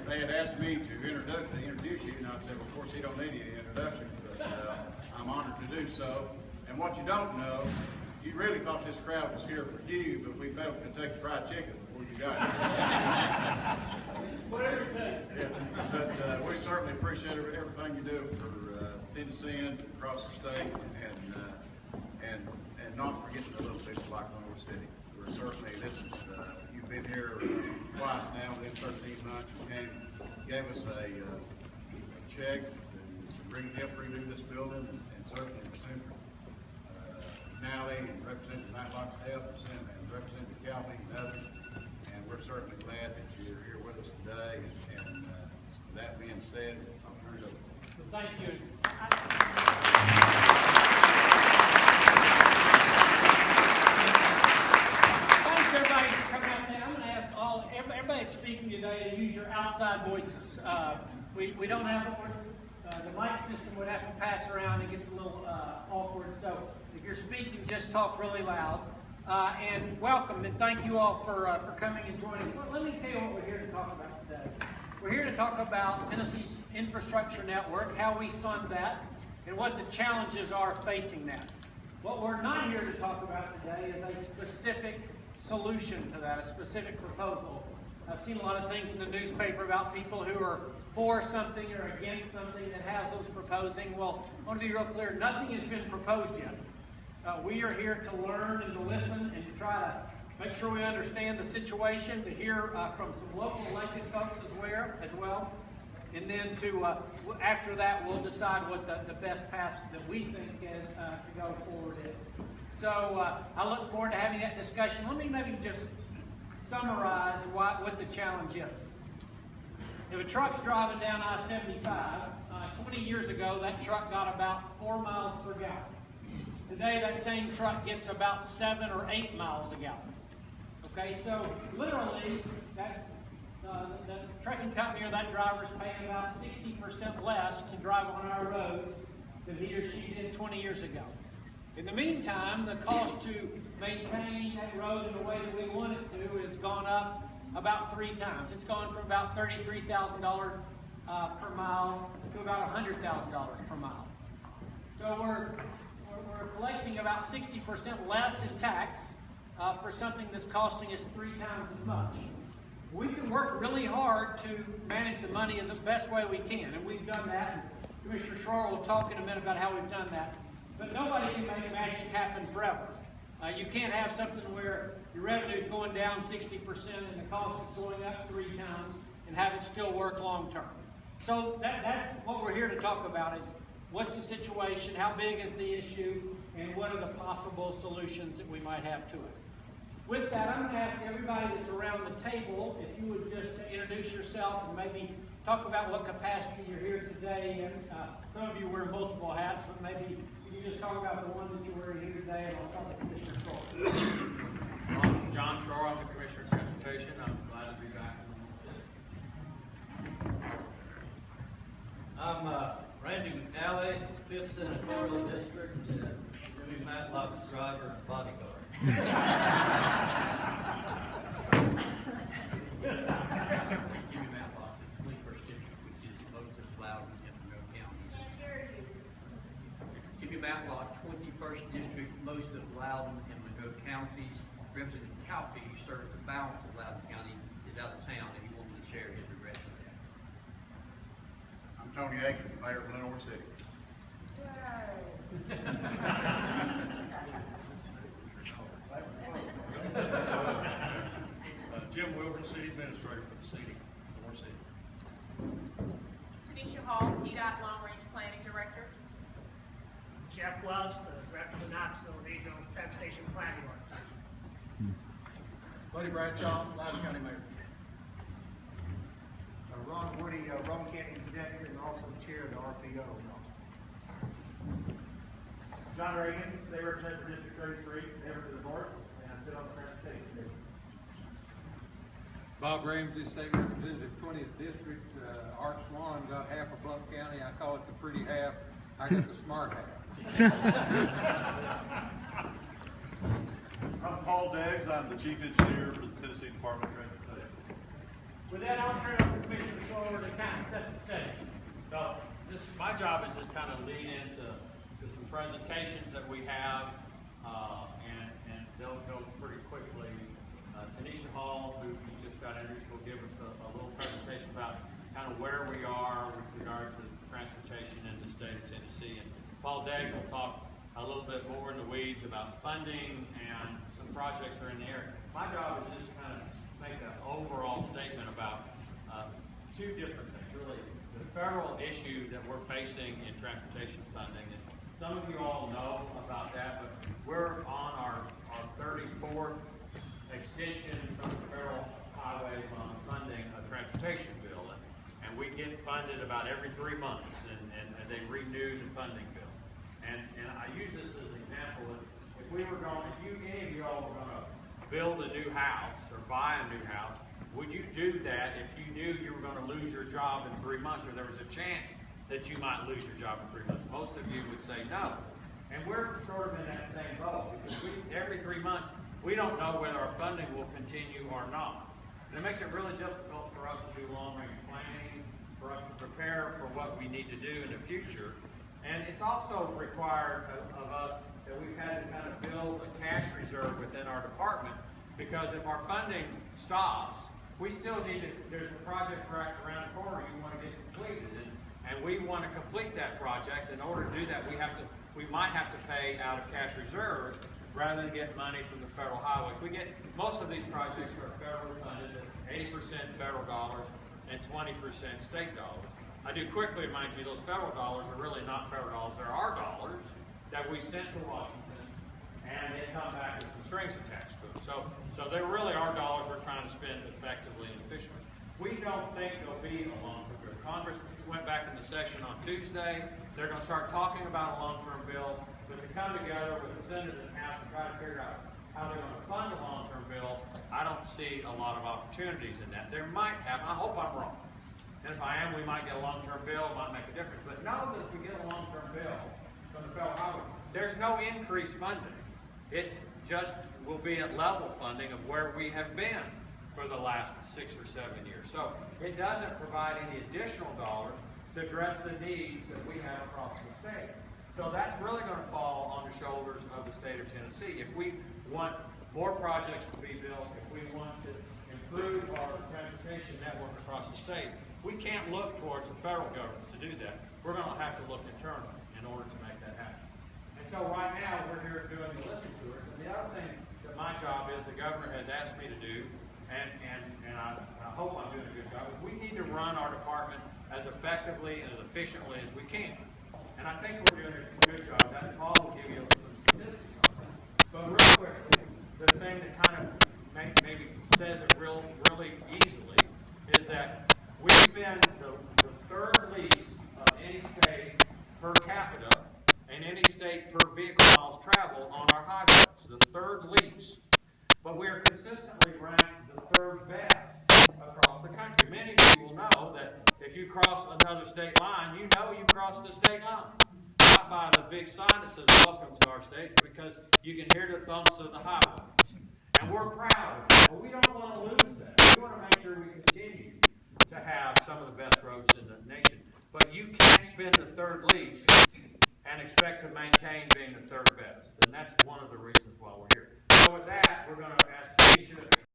they had asked me to introduce you, and I said, well, of course, he don't need any introduction, but I'm honored to do so. And what you don't know, you really thought this crowd was here for you, but we fed them Kentucky Fried Chicken before you got here. Whatever it takes. Yeah. But we certainly appreciate everything you do for Tennesseans across the state, and not forgetting the little people like Lenoir City. We're certainly, you've been here twice now within 13 months. You gave us a check to help redo this building, and certainly the center. Nally and Representative Matlock staff and Representative Calvin and others, and we're certainly glad that you're here with us today. And that being said, I'll turn it over. Well, thank you. Thanks everybody for coming out today. I'm going to ask everybody speaking today to use your outside voices. We don't have the mic system would have to pass around. It gets a little awkward. So if you're speaking, just talk really loud. And welcome, and thank you all for coming and joining us. Let me tell you what we're here to talk about today. We're here to talk about Tennessee's infrastructure network, how we fund that, and what the challenges are facing that. What we're not here to talk about today is a specific solution to that, a specific proposal. I've seen a lot of things in the newspaper about people who are for something or against something that Haslam's proposing. Well, I want to be real clear, nothing has been proposed yet. We are here to learn and to listen and to try to make sure we understand the situation, to hear from some local elected folks as well. And then after that, we'll decide what the best path that we think to go forward is. So I look forward to having that discussion. Let me maybe just summarize what the challenge is. If a truck's driving down I-75, 20 years ago, that truck got about 4 miles per gallon. Today, that same truck gets about 7 or 8 miles a gallon. Okay, so literally, the trucking company or that driver's paying about 60% less to drive on our roads than he or she did 20 years ago. In the meantime, the cost to maintain that road in the way that we want it to has gone up about 3 times. It's gone from about $33,000 per mile to about $100,000 per mile. So we're collecting about 60% less in tax for something that's costing us 3 times as much. We can work really hard to manage the money in the best way we can, and we've done that. Commissioner Schroer will talk in a minute about how we've done that. But nobody can make magic happen forever. You can't have something where your revenue is going down 60% and the cost is going up 3 times and have it still work long term. So that's what we're here to talk about is what's the situation, how big is the issue, and what are the possible solutions that we might have to it. With that, I'm going to ask everybody that's around the table if you would just introduce yourself and maybe talk about what capacity you're here today in. Some of you wear multiple hats, but maybe you can just talk about the one that you're wearing here today, and I'll start with Commissioner Schroer. I'm John Schroer. I'm the Commissioner of Transportation. I'm glad to be back. I'm Randy McNally, 5th Senatorial District, Jimmy Matlock's driver and bodyguard. Jimmy Matlock, the 21st District, which is most of Loudoun and Monroe counties. Jimmy Matlock, 21st District, most of Loudoun and Monroe counties. Representative Calfee, who serves the balance of Loudoun County, is out of town and he wanted to share his regret for that. I'm Tony Akins, Mayor of Lenoir City. Jim Wilburn, City Administrator for the city, Lenoir City. Tanisha Hall, TDOT Long Range Planning Director. Jeff Welch, the Director of the Knoxville Regional Transportation Planning Organization. Buddy Bradshaw, Loudoun County Mayor. Ron Woody, Roman County Executive and also Chair of the RPO. John Reagan, they represent for District 33, never to the board, and I sit on the Transportation Committee. Bob Ramsey, State Representative, 20th District. Art Swan got half of Blount County. I call it the pretty half. I got the smart half. I'm Paul Deggs. I'm the Chief Engineer for the Tennessee Department of Transportation. With that, I'll turn it over to Commissioner Schroer. forward and kind of set the setting. So my job is just kind of lead into some presentations that we have, and they'll go pretty quickly. Tanisha Hall, who you just got introduced, will give us a little presentation about kind of where we are with regard to transportation in the state of Tennessee. And Paul Deggs will talk a little bit more in the weeds about funding and some projects that are in the area. My job is just kind of make an overall statement about two different things, really. The federal issue that we're facing in transportation funding. And some of you all know about that, but we're on our 34th extension from the federal highways on funding a transportation bill. And we get funded about every 3 months, and they renew the funding bill. And I use this as an example. If we were going, any of you all were going to build a new house or buy a new house, would you do that if you knew you were going to lose your job in 3 months, or there was a chance that you might lose your job in 3 months? Most of you would say no. And we're sort of in that same boat, because every 3 months, we don't know whether our funding will continue or not. And it makes it really difficult for us to do long-range planning, for us to prepare for what we need to do in the future. And it's also required of us that we've had to kind of build a cash reserve within our department, because if our funding stops, we still need to, there's a project right around the corner you want to get completed, and we want to complete that project. In order to do that, we might have to pay out of cash reserves rather than get money from the federal highways. Most of these projects are federally funded, 80% federal dollars and 20% state dollars. I do quickly remind you, those federal dollars are really not federal dollars, they're our dollars that we sent to Washington, and they come back with some strings attached to them. So they're really our dollars we're trying to spend effectively and efficiently. We don't think there'll be a long-term bill. Congress went back in the session on Tuesday. They're going to start talking about a long-term bill, but to come together with the Senate and the House and try to figure out how they're going to fund a long-term bill, I don't see a lot of opportunities in that. There might have, I hope I'm wrong. And if I am, we might get a long-term bill, it might make a difference. But know that if we get a long-term bill from the federal highway, there's no increased funding. It just will be at level funding of where we have been for the last 6 or 7 years. So it doesn't provide any additional dollars to address the needs that we have across the state. So that's really going to fall on the shoulders of the state of Tennessee. If we want more projects to be built, if we want to improve our transportation network across the state, we can't look towards the federal government to do that. We're going to have to look internally in order to make that happen. And so right now, we're here doing the listen tours. And the other thing that my job is, the governor has asked me to do, and I hope I'm doing a good job, is we need to run our department as effectively and as efficiently as we can. And I think we're doing a good job. That Paul will give you some statistics on that. But real quickly, the thing that kind of maybe says it really easily is that we spend the third least of any state per capita and any state per vehicle miles traveled on our highways. The third least. But we are consistently ranked the third best across the country. Many of you will know that if you cross another state line, you know you crossed the state line. Not by the big sign that says welcome to our state, because you can hear the thumps of the highways. And we're proud of it. But we don't want to